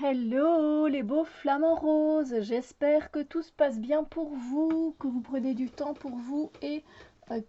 Hello les beaux flamants roses, j'espère que tout se passe bien pour vous, que vous prenez du temps pour vous et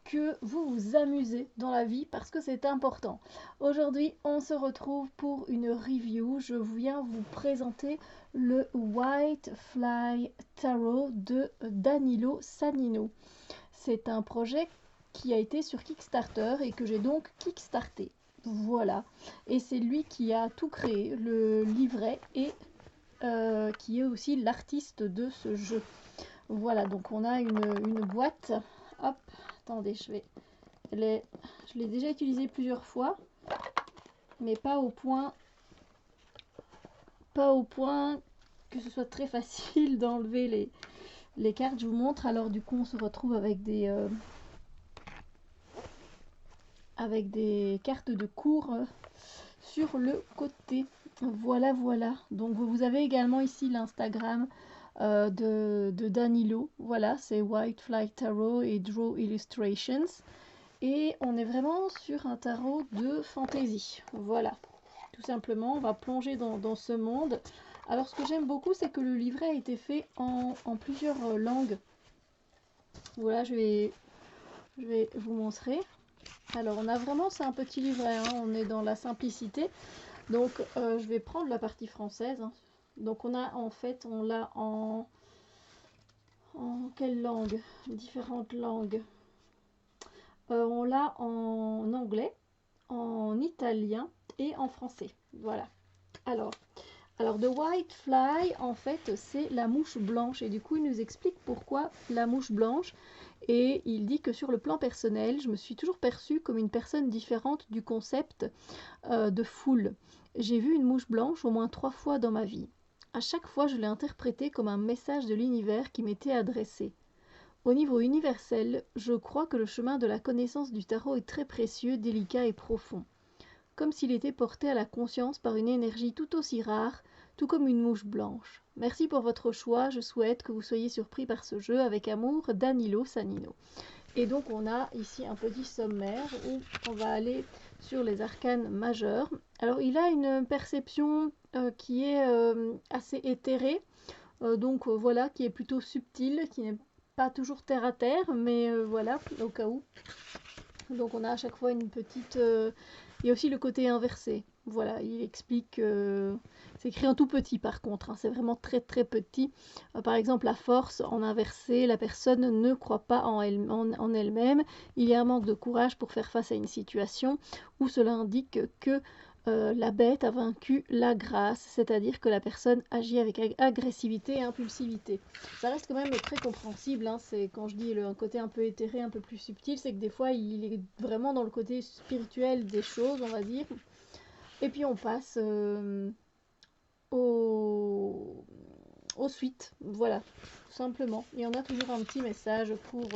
que vous vous amusez dans la vie parce que c'est important. Aujourd'hui on se retrouve pour une review, je viens vous présenter le White Fly Tarot de Danilo Sanino. C'est un projet qui a été sur Kickstarter et que j'ai donc kickstarté. Voilà. Et c'est lui qui a tout créé, le livret, et qui est aussi l'artiste de ce jeu. Voilà, donc on a une boîte. Hop, attendez, je l'ai déjà utilisée plusieurs fois, mais pas au point que ce soit très facile d'enlever les cartes. Je vous montre. Alors du coup, on se retrouve avec des cartes de cours sur le côté. Voilà, voilà. Donc vous avez également ici l'Instagram de Danilo. Voilà, c'est White Fly Tarot et Draw Illustrations. Et on est vraiment sur un tarot de fantasy. Voilà, tout simplement, on va plonger dans ce monde. Alors ce que j'aime beaucoup, c'est que le livret a été fait en plusieurs langues. Voilà, je vais vous montrer. Alors on a vraiment, c'est un petit livret, hein, on est dans la simplicité. Donc je vais prendre la partie française. Hein. Donc on a en fait, on l'a en quelle langue? Différentes langues. On l'a en anglais, en italien et en français. Voilà. Alors, The White Fly, en fait, c'est la mouche blanche. Et du coup, il nous explique pourquoi la mouche blanche. Et il dit que sur le plan personnel, je me suis toujours perçue comme une personne différente du concept de foule. J'ai vu une mouche blanche au moins 3 fois dans ma vie. À chaque fois, je l'ai interprétée comme un message de l'univers qui m'était adressé. Au niveau universel, je crois que le chemin de la connaissance du tarot est très précieux, délicat et profond. Comme s'il était porté à la conscience par une énergie tout aussi rare, tout comme une mouche blanche. Merci pour votre choix, je souhaite que vous soyez surpris par ce jeu. Avec amour, Danilo Sanino. Et donc on a ici un petit sommaire où on va aller sur les arcanes majeurs. Alors il a une perception qui est assez éthérée, voilà, qui est plutôt subtile, qui n'est pas toujours terre à terre, mais voilà, au cas où. Donc on a à chaque fois une petite... Il y a aussi le côté inversé. Voilà, il explique... c'est écrit en tout petit par contre, hein, c'est vraiment très très petit. Par exemple, la force en inversé, la personne ne croit pas en elle-même. Il y a un manque de courage pour faire face à une situation où cela indique que la bête a vaincu la grâce, c'est-à-dire que la personne agit avec agressivité et impulsivité. Ça reste quand même très compréhensible, hein. C'est quand je dis un côté un peu éthéré, un peu plus subtil, c'est que des fois il est vraiment dans le côté spirituel des choses, on va dire. Et puis on passe aux suites, voilà, tout simplement. Et on a toujours un petit message pour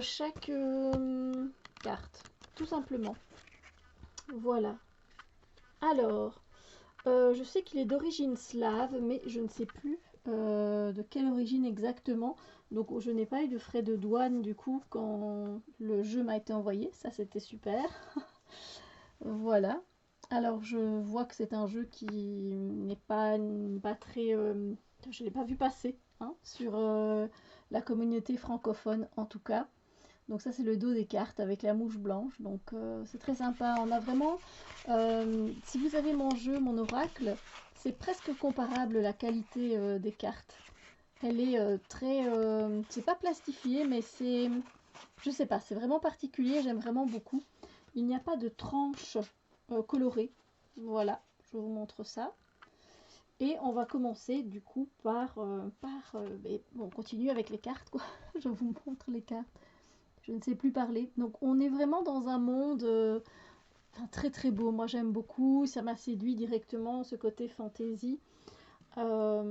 chaque carte, tout simplement. Voilà. Alors, je sais qu'il est d'origine slave, mais je ne sais plus de quelle origine exactement. Donc je n'ai pas eu de frais de douane du coup quand le jeu m'a été envoyé. Ça c'était super. Voilà. Alors je vois que c'est un jeu qui n'est pas très... je ne l'ai pas vu passer hein, sur la communauté francophone en tout cas. Donc ça c'est le dos des cartes avec la mouche blanche, donc c'est très sympa. On a vraiment, si vous avez mon jeu, mon oracle, c'est presque comparable la qualité des cartes. Elle est très, c'est pas plastifié, mais c'est, je sais pas, c'est vraiment particulier, j'aime vraiment beaucoup. Il n'y a pas de tranches colorées, voilà, je vous montre ça. Et on va commencer du coup bon, on continue avec les cartes quoi, je vous montre les cartes. Je ne sais plus parler. Donc on est vraiment dans un monde très très beau. Moi j'aime beaucoup. Ça m'a séduit directement, ce côté fantasy. Ça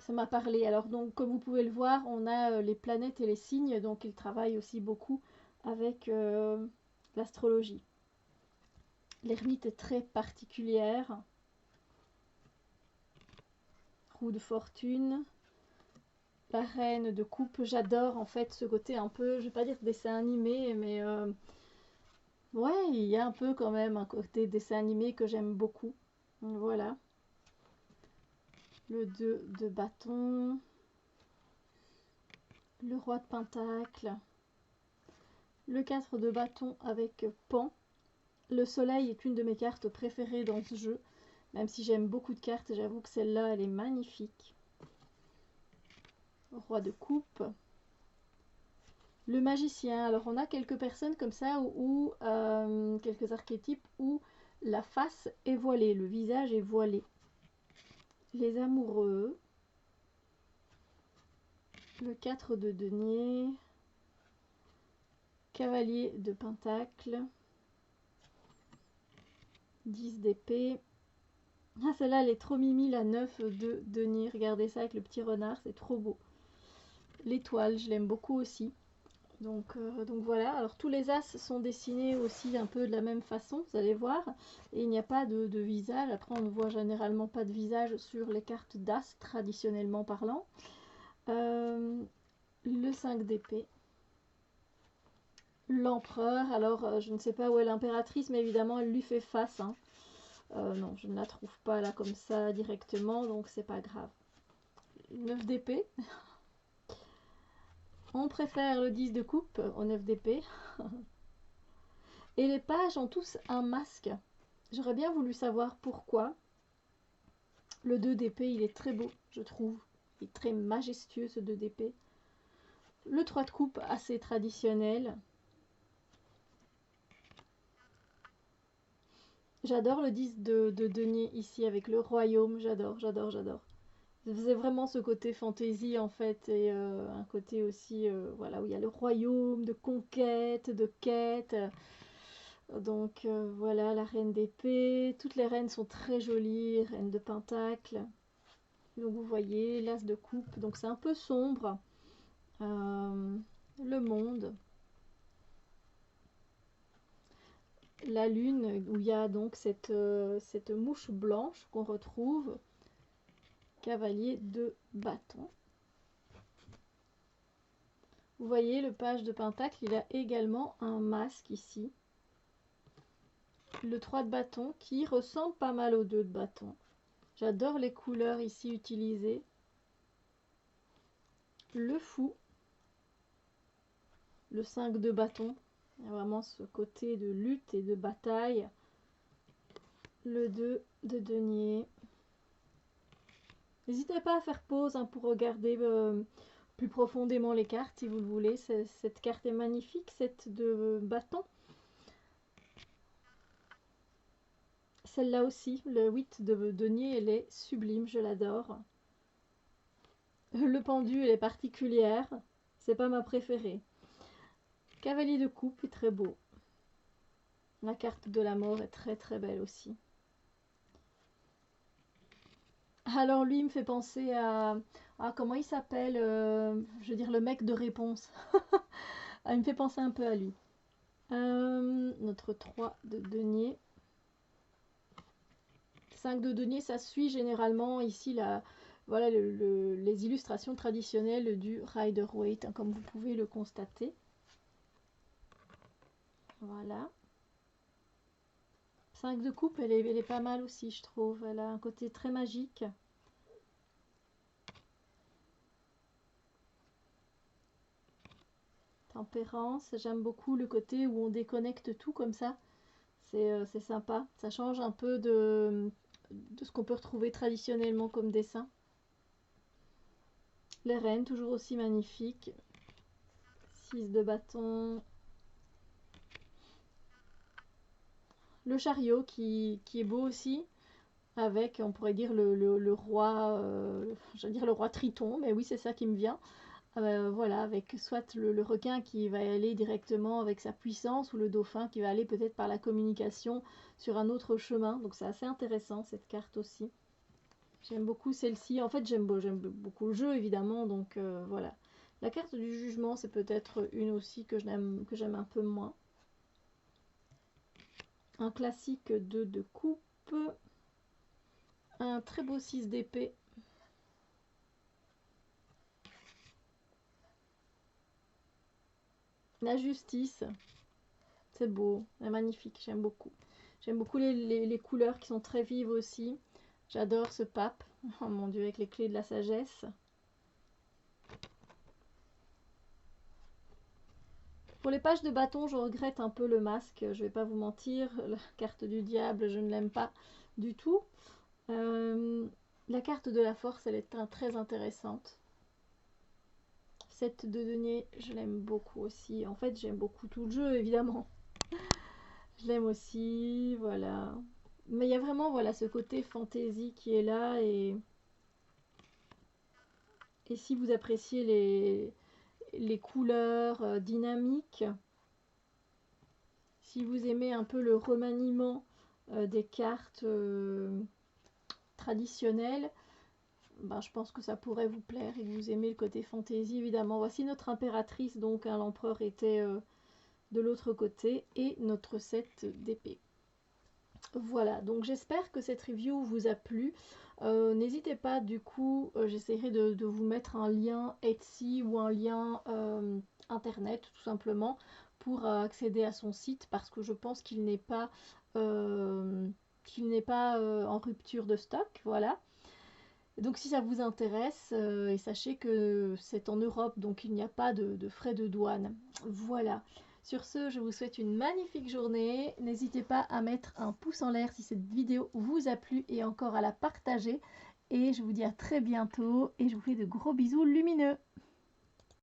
m'a parlé. Alors donc comme vous pouvez le voir, on a les planètes et les signes. Donc il travaille aussi beaucoup avec l'astrologie. L'ermite est très particulière. Roue de fortune. La reine de coupe. J'adore en fait ce côté un peu, je vais pas dire dessin animé, mais... Ouais, il y a un peu quand même un côté dessin animé que j'aime beaucoup. Voilà. Le 2 de bâton. Le roi de pentacle. Le 4 de bâton avec pan. Le soleil est une de mes cartes préférées dans ce jeu. Même si j'aime beaucoup de cartes, j'avoue que celle-là, elle est magnifique. Roi de coupe. Le magicien. Alors, on a quelques personnes comme ça, ou quelques archétypes où la face est voilée, le visage est voilé. Les amoureux. Le 4 de denier. Cavalier de pentacle. 10 d'épée. Ah, celle-là, elle est trop mimi, la 9 de denier. Regardez ça avec le petit renard, c'est trop beau. L'étoile, je l'aime beaucoup aussi. Donc voilà, alors tous les as sont dessinés aussi un peu de la même façon, vous allez voir. Et il n'y a pas de visage. Après, on ne voit généralement pas de visage sur les cartes d'as, traditionnellement parlant. Le 5 d'épée. L'empereur, alors je ne sais pas où est l'impératrice, mais évidemment, elle lui fait face. Hein. Non, je ne la trouve pas là comme ça directement, donc c'est pas grave. 9 d'épée. On préfère le 10 de coupe au 9 d'épée. Et les pages ont tous un masque. J'aurais bien voulu savoir pourquoi. Le 2 d'épée, il est très beau, je trouve. Il est très majestueux, ce 2 d'épée. Le 3 de coupe, assez traditionnel. J'adore le 10 de denier ici, avec le royaume. J'adore, j'adore, j'adore. C'est vraiment ce côté fantaisie, en fait, et un côté aussi, voilà, où il y a le royaume, de conquête, de quête. Donc voilà, la reine d'épée. Toutes les reines sont très jolies. Reine de pentacle. Donc vous voyez, l'as de coupe. Donc c'est un peu sombre. Le monde. La lune, où il y a donc cette mouche blanche qu'on retrouve. Cavalier de bâton. Vous voyez, le page de pentacle, il a également un masque ici. Le 3 de bâton qui ressemble pas mal au 2 de bâton. J'adore les couleurs ici utilisées. Le fou. Le 5 de bâton. Il y a vraiment ce côté de lutte et de bataille. Le 2 de denier. N'hésitez pas à faire pause hein, pour regarder plus profondément les cartes si vous le voulez. Cette carte est magnifique, cette de bâton. Celle-là aussi, le 8 de denier, elle est sublime, je l'adore. Le pendu, elle est particulière. C'est pas ma préférée. Cavalier de coupe est très beau. La carte de la mort est très très belle aussi. Alors lui, il me fait penser à comment il s'appelle, je veux dire le mec de réponse. Il me fait penser un peu à lui. Notre 3 de denier. 5 de denier, ça suit généralement ici voilà, les illustrations traditionnelles du Rider-Waite, hein, comme vous pouvez le constater. Voilà. 5 de coupe, elle est pas mal aussi, je trouve. Elle a un côté très magique. Tempérance, j'aime beaucoup le côté où on déconnecte tout comme ça. C'est sympa. Ça change un peu de ce qu'on peut retrouver traditionnellement comme dessin. Les reines, toujours aussi magnifiques. 6 de bâton. Le chariot qui est beau aussi. Avec, on pourrait dire, le roi, j'allais dire le roi Triton, mais oui, c'est ça qui me vient. Voilà, avec soit le requin qui va aller directement avec sa puissance, ou le dauphin qui va aller peut-être par la communication sur un autre chemin. Donc c'est assez intéressant cette carte aussi. J'aime beaucoup celle-ci. En fait, j'aime beaucoup le jeu, évidemment. Donc voilà. La carte du jugement, c'est peut-être une aussi que j'aime un peu moins. Un classique 2 de coupe. Un très beau 6 d'épée. La justice. C'est beau, c'est magnifique, j'aime beaucoup. J'aime beaucoup les couleurs qui sont très vives aussi. J'adore ce pape. Oh mon Dieu, avec les clés de la sagesse. Pour les pages de bâton, je regrette un peu le masque, je vais pas vous mentir. La carte du diable, je ne l'aime pas du tout. La carte de la force, elle est très intéressante. 7 de denier, je l'aime beaucoup aussi. En fait, j'aime beaucoup tout le jeu, évidemment. Je l'aime aussi, voilà. Mais il y a vraiment, voilà, ce côté fantaisie qui est là. Et si vous appréciez les couleurs dynamiques, si vous aimez un peu le remaniement des cartes traditionnelles, ben, je pense que ça pourrait vous plaire et que vous aimez le côté fantaisie, évidemment. Voici notre impératrice, donc hein, l'empereur était de l'autre côté, et notre 7 d'épée. Voilà, donc j'espère que cette review vous a plu. N'hésitez pas, du coup, j'essaierai de vous mettre un lien Etsy ou un lien internet, tout simplement, pour accéder à son site, parce que je pense qu'il n'est pas, en rupture de stock, voilà. Donc si ça vous intéresse, et sachez que c'est en Europe, donc il n'y a pas de frais de douane. Voilà. Sur ce, je vous souhaite une magnifique journée. N'hésitez pas à mettre un pouce en l'air si cette vidéo vous a plu et encore à la partager. Et je vous dis à très bientôt et je vous fais de gros bisous lumineux.